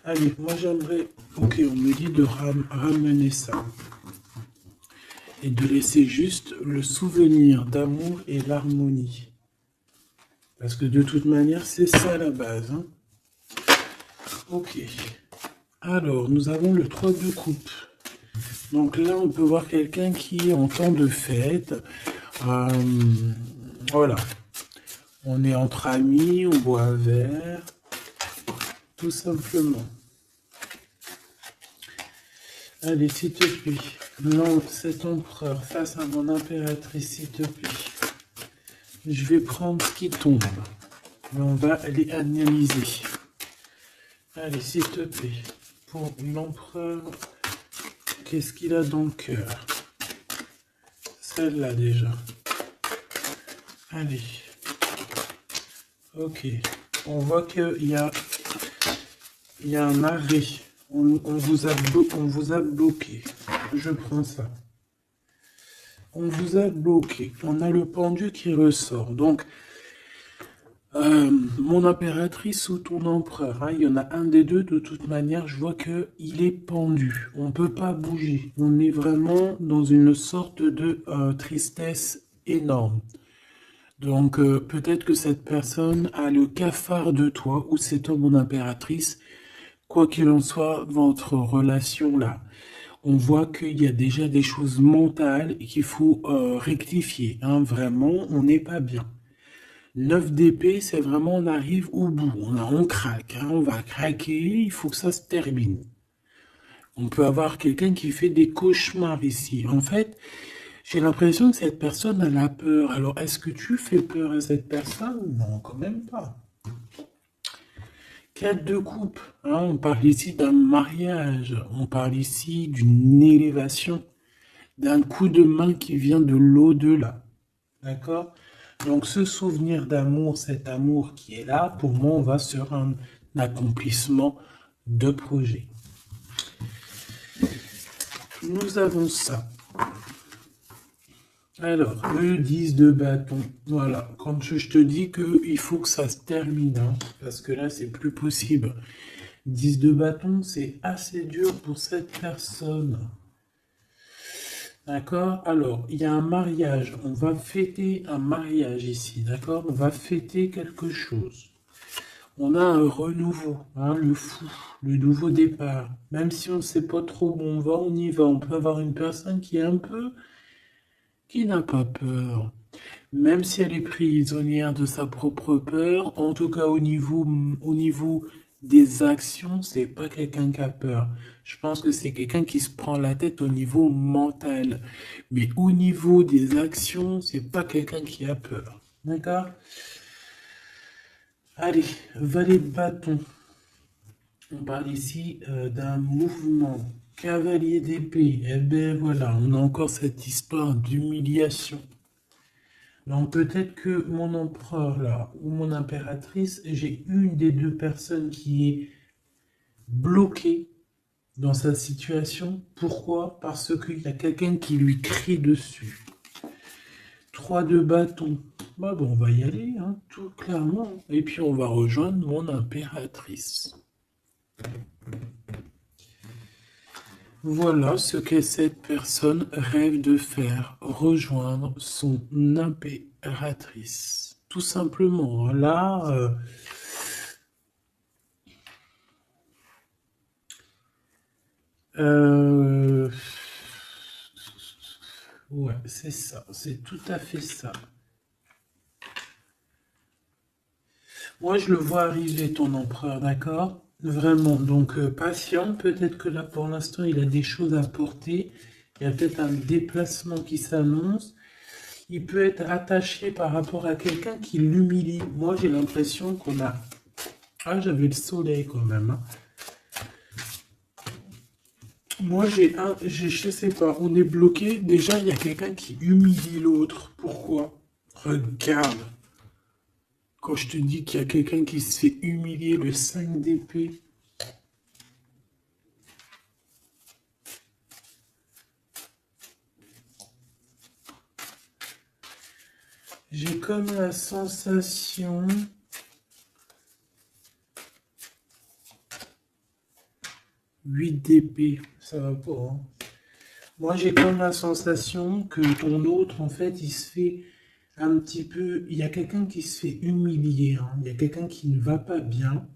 Allez, moi j'aimerais... Ok, on me dit de ramener ça. Et de laisser juste le souvenir d'amour et l'harmonie. Parce que de toute manière, c'est ça la base, hein. Ok. Alors, nous avons le 3 de coupe. Donc là, on peut voir quelqu'un qui est en temps de fête. Voilà. On est entre amis, on boit un verre. Tout simplement. Allez, s'il te plaît. Non, cet empereur face à mon impératrice, s'il te plaît. Je vais prendre ce qui tombe. Mais on va aller analyser. Allez, s'il te plaît. Pour l'empereur, qu'est-ce qu'il a dans le cœur? Celle-là déjà. Allez. Ok. On voit qu'il y a un arrêt. On vous a bloqué. Je prends ça. On vous a bloqué. On a le pendu qui ressort. Donc, mon impératrice ou ton empereur, hein, il y en a un des deux, de toute manière, je vois qu'il est pendu. On ne peut pas bouger. On est vraiment dans une sorte de tristesse énorme. Donc, peut-être que cette personne a le cafard de toi, ou cet homme, mon impératrice. Quoi qu'il en soit, votre relation là, on voit qu'il y a déjà des choses mentales et qu'il faut rectifier, hein. Vraiment, on n'est pas bien. 9 d'épée, c'est vraiment, on arrive au bout, on craque, hein, on va craquer, il faut que ça se termine. On peut avoir quelqu'un qui fait des cauchemars ici. En fait, j'ai l'impression que cette personne, elle a peur. Alors, est-ce que tu fais peur à cette personne? Non, quand même pas. 4 de coupe, hein, on parle ici d'un mariage, on parle ici d'une élévation, d'un coup de main qui vient de l'au-delà. D'accord? Donc ce souvenir d'amour, cet amour qui est là, pour moi, on va sur un accomplissement de projet. Nous avons ça. Alors, le 10 de bâton. Voilà, quand je te dis qu'il faut que ça se termine, hein, parce que là, c'est plus possible. 10 de bâton, c'est assez dur pour cette personne. D'accord? Alors, il y a un mariage. On va fêter un mariage ici, d'accord? On va fêter quelque chose. On a un renouveau, hein, le fou, le nouveau départ. Même si on ne sait pas trop où on va, on y va. On peut avoir une personne qui est un peu... qui n'a pas peur. Même si elle est prisonnière de sa propre peur, en tout cas au niveau des actions, c'est pas quelqu'un qui a peur. Je pense que c'est quelqu'un qui se prend la tête au niveau mental. Mais au niveau des actions, c'est pas quelqu'un qui a peur. D'accord? Allez, valet de bâton. On parle ici d'un mouvement. Cavalier d'épée. Eh bien voilà, on a encore cette histoire d'humiliation. Donc peut-être que mon empereur là, ou mon impératrice, j'ai une des deux personnes qui est bloquée dans sa situation. Pourquoi? Parce qu'il y a quelqu'un qui lui crie dessus. 3 de bâton. Bah bon, on va y aller, hein, tout clairement. Et puis on va rejoindre mon impératrice. Voilà ce que cette personne rêve de faire, rejoindre son impératrice. Tout simplement, là, ouais, c'est ça, c'est tout à fait ça. Moi, je le vois arriver, ton empereur, d'accord? Vraiment, donc patient, peut-être que là, pour l'instant, il a des choses à porter. Il y a peut-être un déplacement qui s'annonce. Il peut être attaché par rapport à quelqu'un qui l'humilie. Moi, j'ai l'impression qu'on a... Ah, j'avais le soleil quand même, hein. Moi, je sais pas, on est bloqué. Déjà, il y a quelqu'un qui humilie l'autre. Pourquoi? Regarde. Quand je te dis qu'il y a quelqu'un qui se fait humilier, le 5 d'épée. J'ai comme la sensation... 8 d'épée, ça va pas, hein. Moi, j'ai comme la sensation que ton autre, en fait, il se fait un petit peu... Il y a quelqu'un qui se fait humilier, hein. Il y a quelqu'un qui ne va pas bien.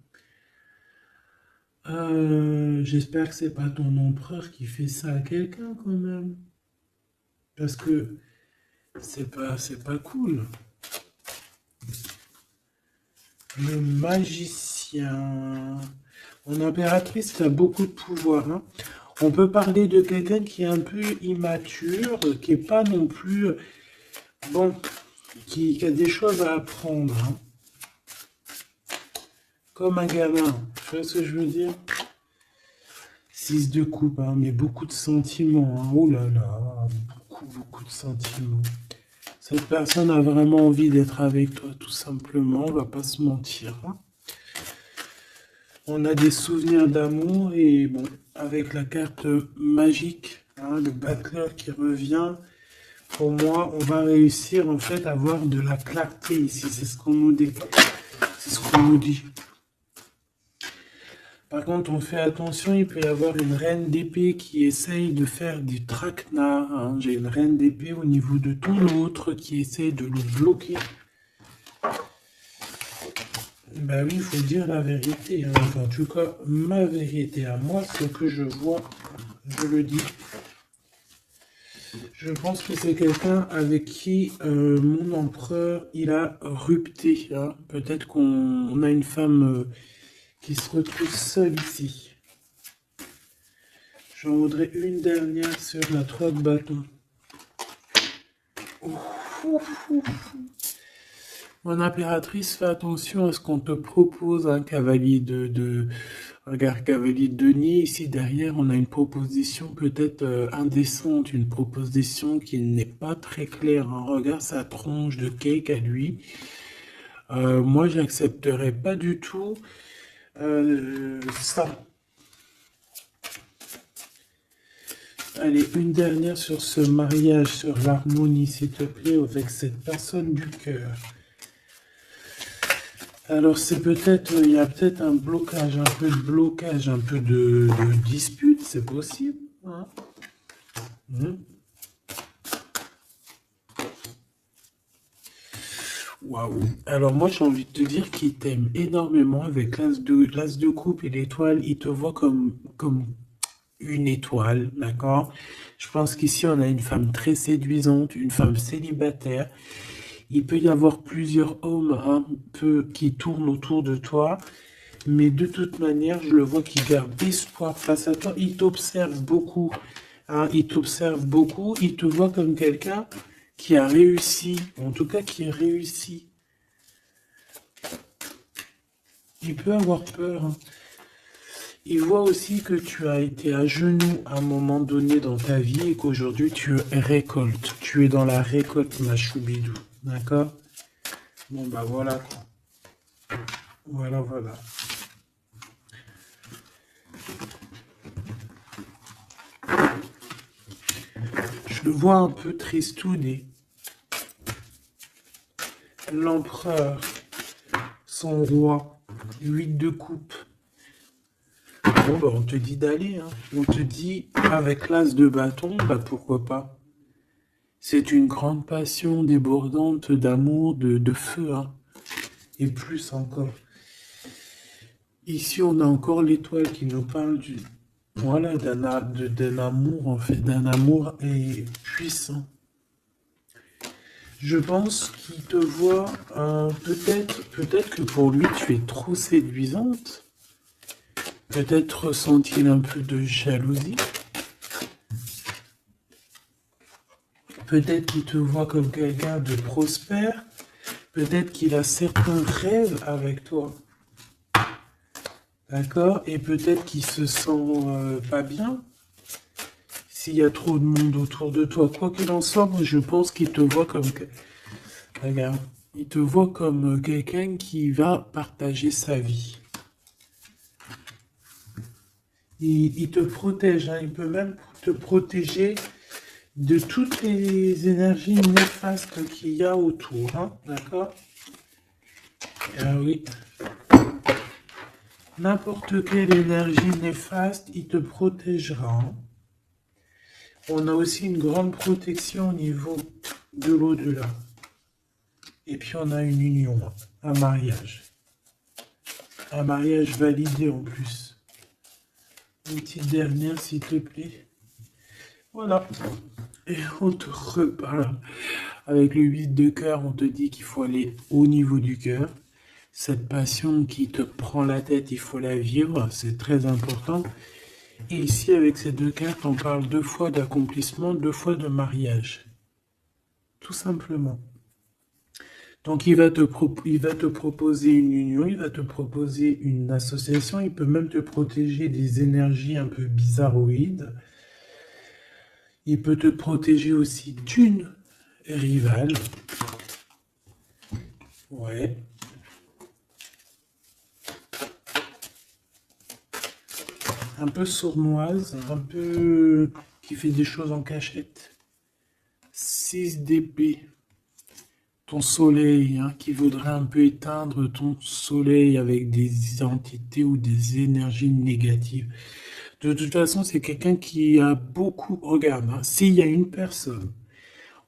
J'espère que c'est pas ton empereur qui fait ça à quelqu'un, quand même. Parce que c'est pas cool. Le magicien. Mon impératrice a beaucoup de pouvoir, hein. On peut parler de quelqu'un qui est un peu immature, qui est pas non plus... Bon, qui a des choses à apprendre, hein. Comme un gamin, tu vois ce que je veux dire? 6 de coupe, hein, mais beaucoup de sentiments, hein. Oh là là, beaucoup de sentiments. Cette personne a vraiment envie d'être avec toi, tout simplement, on va pas se mentir, hein. On a des souvenirs d'amour et bon, avec la carte magique, hein, le battleur qui revient, pour moi, on va réussir en fait à avoir de la clarté ici. C'est ce qu'on nous dit. C'est ce qu'on nous dit. Par contre, on fait attention, il peut y avoir une reine d'épée qui essaye de faire du traquenard, hein. J'ai une reine d'épée au niveau de ton autre qui essaye de le bloquer. Ben oui, il faut dire la vérité, hein. Enfin, en tout cas, ma vérité à moi, ce que je vois, je le dis. Je pense que c'est quelqu'un avec qui mon empereur, il a rupté, hein. Peut-être qu'on a une femme qui se retrouve seule ici. J'en voudrais une dernière sur la 3 de bâton. Mon impératrice, fais attention à ce qu'on te propose, un cavalier Regarde, cavalier de Denis. Ici derrière, on a une proposition peut-être indécente, une proposition qui n'est pas très claire, hein. Regarde sa tronche de cake à lui. Moi, j'accepterais pas du tout ça. Allez, une dernière sur ce mariage, sur l'harmonie, s'il te plaît, avec cette personne du cœur. Alors, c'est peut-être, il y a peut-être un blocage, un peu de blocage, un peu de dispute, c'est possible, hein. Waouh. Alors moi j'ai envie de te dire qu'il t'aime énormément avec l'as de coupe et l'étoile. Il te voit comme une étoile, d'accord? Je pense qu'ici on a une femme très séduisante, une femme célibataire. Il peut y avoir plusieurs hommes un peu qui tournent autour de toi, mais de toute manière, je le vois qui garde espoir face à toi. Il t'observe beaucoup, hein, il t'observe beaucoup. Il te voit comme quelqu'un qui a réussi, en tout cas qui réussit. Il peut avoir peur, hein. Il voit aussi que tu as été à genoux à un moment donné dans ta vie et qu'aujourd'hui tu récoltes. Tu es dans la récolte, ma choubidou. D'accord? Bon, bah voilà quoi. Voilà, voilà. Je le vois un peu tristouné. L'empereur, son roi, 8 de coupe. Bon, bah, on te dit d'aller, hein. On te dit, avec l'as de bâton, bah pourquoi pas. C'est une grande passion débordante d'amour, de feu, hein. Et plus encore. Ici, on a encore l'étoile qui nous parle voilà, d'un amour, en fait, d'un amour puissant. Je pense qu'il te voit, peut-être que pour lui, tu es trop séduisante. Peut-être ressent-il un peu de jalousie. Peut-être qu'il te voit comme quelqu'un de prospère. Peut-être qu'il a certains rêves avec toi. D'accord? Et peut-être qu'il se sent pas bien s'il y a trop de monde autour de toi. Quoi qu'il en soit, moi je pense qu'il te voit comme... Regarde, il te voit comme quelqu'un qui va partager sa vie. Il te protège, hein. Il peut même te protéger de toutes les énergies néfastes qu'il y a autour, hein. D'accord? Ah oui. N'importe quelle énergie néfaste, il te protégera, hein. On a aussi une grande protection au niveau de l'au-delà. Et puis on a une union, un mariage. Un mariage validé en plus. Une petite dernière, s'il te plaît. Voilà. Et on te reparle. Avec le 8 de cœur, on te dit qu'il faut aller au niveau du cœur. Cette passion qui te prend la tête, il faut la vivre. C'est très important. Et ici, avec ces deux cartes, on parle 2 fois d'accomplissement, 2 fois de mariage. Tout simplement. Donc, il va te proposer une union, il va te proposer une association, il peut même te protéger des énergies un peu bizarroïdes. Il peut te protéger aussi d'une rivale. Ouais. Un peu sournoise, un peu qui fait des choses en cachette. 6 d'épée. Ton soleil, hein, qui voudrait un peu éteindre ton soleil avec des entités ou des énergies négatives. De toute façon, c'est quelqu'un qui a beaucoup... Regarde, hein, s'il y a une personne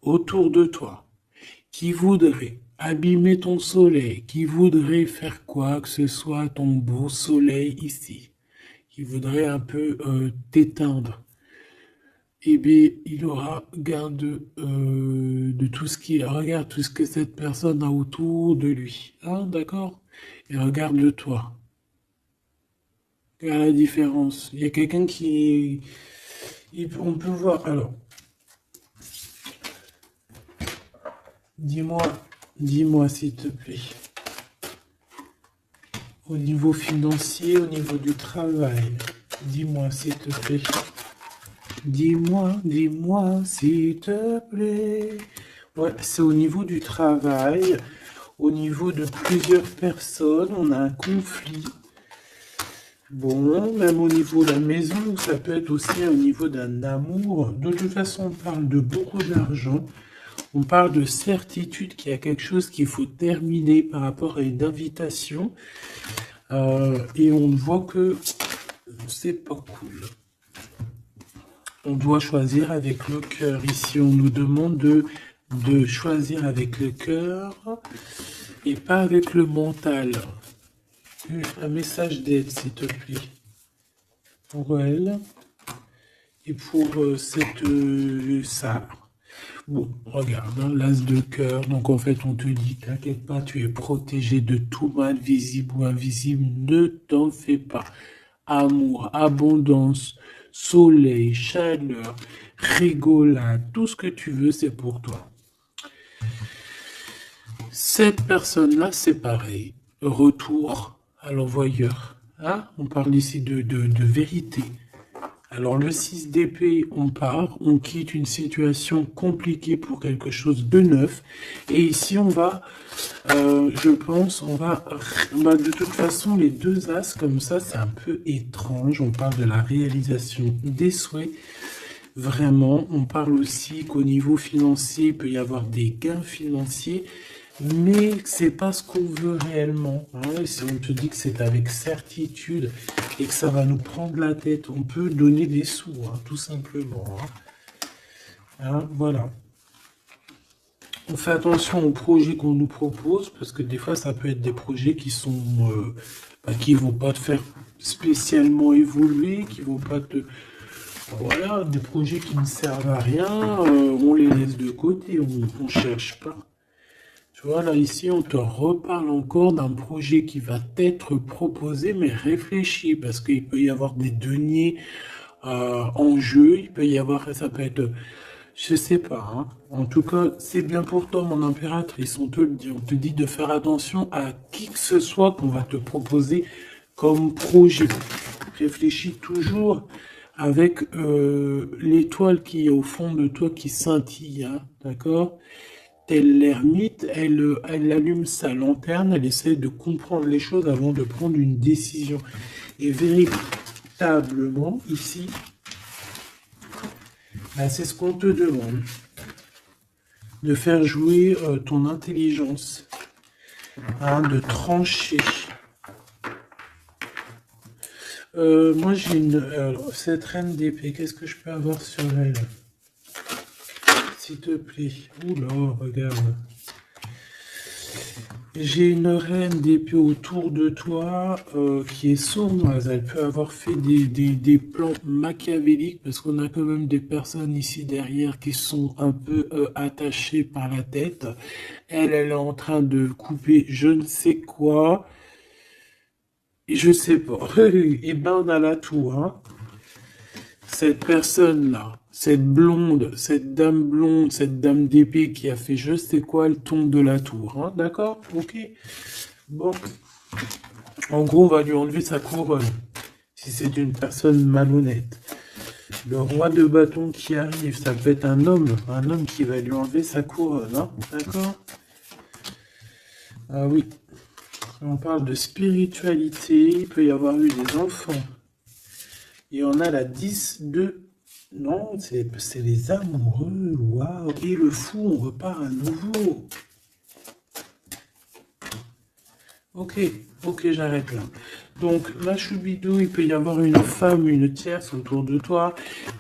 autour de toi qui voudrait abîmer ton soleil, qui voudrait faire quoi que ce soit à ton beau soleil ici, qui voudrait un peu t'éteindre, eh bien, il aura garde de tout ce qui... Regarde tout ce que cette personne a autour de lui. Hein, d'accord? Et regarde-toi. Regarde la différence. Il y a quelqu'un qui... On peut voir, alors, dis-moi s'il te plaît, au niveau financier, au niveau du travail, dis-moi s'il te plaît. Dis-moi s'il te plaît. Ouais, c'est au niveau du travail, au niveau de plusieurs personnes, on a un conflit. Bon, même au niveau de la maison, ça peut être aussi au niveau d'un amour. De toute façon, on parle de beaucoup d'argent. On parle de certitude qu'il y a quelque chose qu'il faut terminer par rapport à une invitation. Et on voit que c'est pas cool. On doit choisir avec le cœur. Ici, on nous demande de choisir avec le cœur et pas avec le mental. Un message d'aide, s'il te plaît. Pour elle et pour ça. Bon, regarde, hein, l'as de cœur. Donc, en fait, on te dit, t'inquiète pas, tu es protégé de tout mal, visible ou invisible. Ne t'en fais pas. Amour, abondance, soleil, chaleur, rigolade, tout ce que tu veux, c'est pour toi. Cette personne-là, c'est pareil. Retour à l'envoyeur. Hein? On parle ici de vérité. Alors le 6 d'épée, on part, on quitte une situation compliquée pour quelque chose de neuf. Et ici, on va, je pense, de toute façon, les deux as comme ça, c'est un peu étrange. On parle de la réalisation des souhaits. Vraiment, on parle aussi qu'au niveau financier, il peut y avoir des gains financiers. Mais c'est pas ce qu'on veut réellement. Hein. Si on te dit que c'est avec certitude et que ça va nous prendre la tête, on peut donner des sous, hein, tout simplement. Hein, voilà. On fait attention aux projets qu'on nous propose, parce que des fois, ça peut être des projets qui sont, qui vont pas te faire spécialement évoluer, qui vont pas te... Voilà, des projets qui ne servent à rien, on les laisse de côté, on ne cherche pas. Tu vois, là, ici, on te reparle encore d'un projet qui va t'être proposé, mais réfléchi, parce qu'il peut y avoir des deniers en jeu, il peut y avoir, ça peut être, je sais pas, hein. En tout cas, c'est bien pour toi, mon impératrice, on te dit de faire attention à qui que ce soit qu'on va te proposer comme projet. Réfléchis toujours avec l'étoile qui est au fond de toi qui scintille, hein, d'accord? Telle l'ermite, elle allume sa lanterne, elle essaie de comprendre les choses avant de prendre une décision. Et véritablement, ici, c'est ce qu'on te demande. De faire jouer ton intelligence, hein, de trancher. Moi, j'ai cette reine d'épée, qu'est-ce que je peux avoir sur elle? S'il te plaît. Oula, regarde. J'ai une reine d'épée autour de toi qui est sournoise. Elle peut avoir fait des plans machiavéliques parce qu'on a quand même des personnes ici derrière qui sont un peu attachées par la tête. Elle est en train de couper je ne sais quoi. Et je sais pas. Et ben on a la tour, hein. Cette personne-là, cette blonde, cette dame d'épée qui a fait je sais quoi, elle tombe de la tour. Hein, d'accord? Ok. Bon. En gros, on va lui enlever sa couronne. Si c'est une personne malhonnête. Le roi de bâton qui arrive, ça peut être un homme qui va lui enlever sa couronne. Hein, d'accord? Ah oui. On parle de spiritualité, il peut y avoir eu des enfants. Et on a la 10 de... Non, c'est les amoureux. Waouh. Et le fou, on repart à nouveau. Ok, j'arrête là. Donc, la choubidou, il peut y avoir une femme, une tierce autour de toi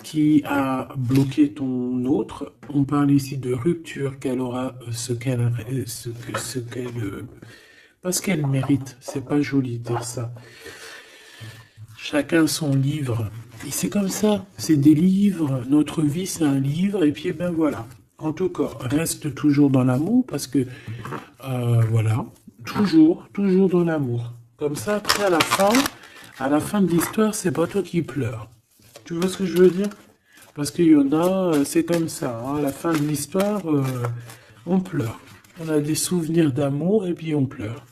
qui a bloqué ton autre. On parle ici de rupture, qu'elle aura parce qu'elle mérite. C'est pas joli de dire ça. Chacun son livre. Et c'est comme ça, c'est des livres. Notre vie, c'est un livre. Et puis, ben voilà. En tout cas, reste toujours dans l'amour parce que, voilà, toujours dans l'amour. Comme ça, après, à la fin de l'histoire, c'est pas toi qui pleures. Tu vois ce que je veux dire? Parce qu'il y en a, c'est comme ça, hein, à la fin de l'histoire, on pleure. On a des souvenirs d'amour et puis on pleure.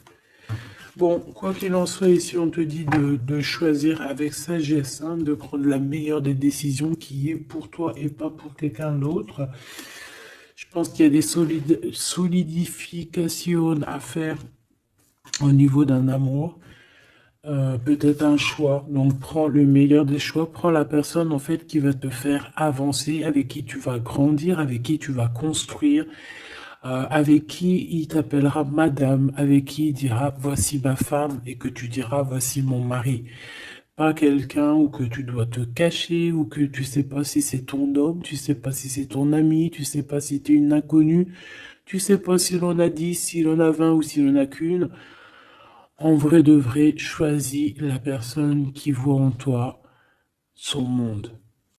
Bon, quoi qu'il en soit, ici on te dit de choisir avec sagesse, hein, de prendre la meilleure des décisions qui est pour toi et pas pour quelqu'un d'autre. Je pense qu'il y a des solidifications à faire au niveau d'un amour. Peut-être un choix. Donc prends le meilleur des choix, prends la personne en fait qui va te faire avancer, avec qui tu vas grandir, avec qui tu vas construire, avec qui il t'appellera madame, avec qui il dira voici ma femme et que tu diras voici mon mari. Pas quelqu'un où que tu dois te cacher, ou que tu sais pas si c'est ton homme, tu sais pas si c'est ton ami, tu sais pas si tu es une inconnue, tu sais pas si l'on a 10, si l'on a 20 ou si l'on a qu'une. En vrai de vrai, choisis la personne qui voit en toi son monde.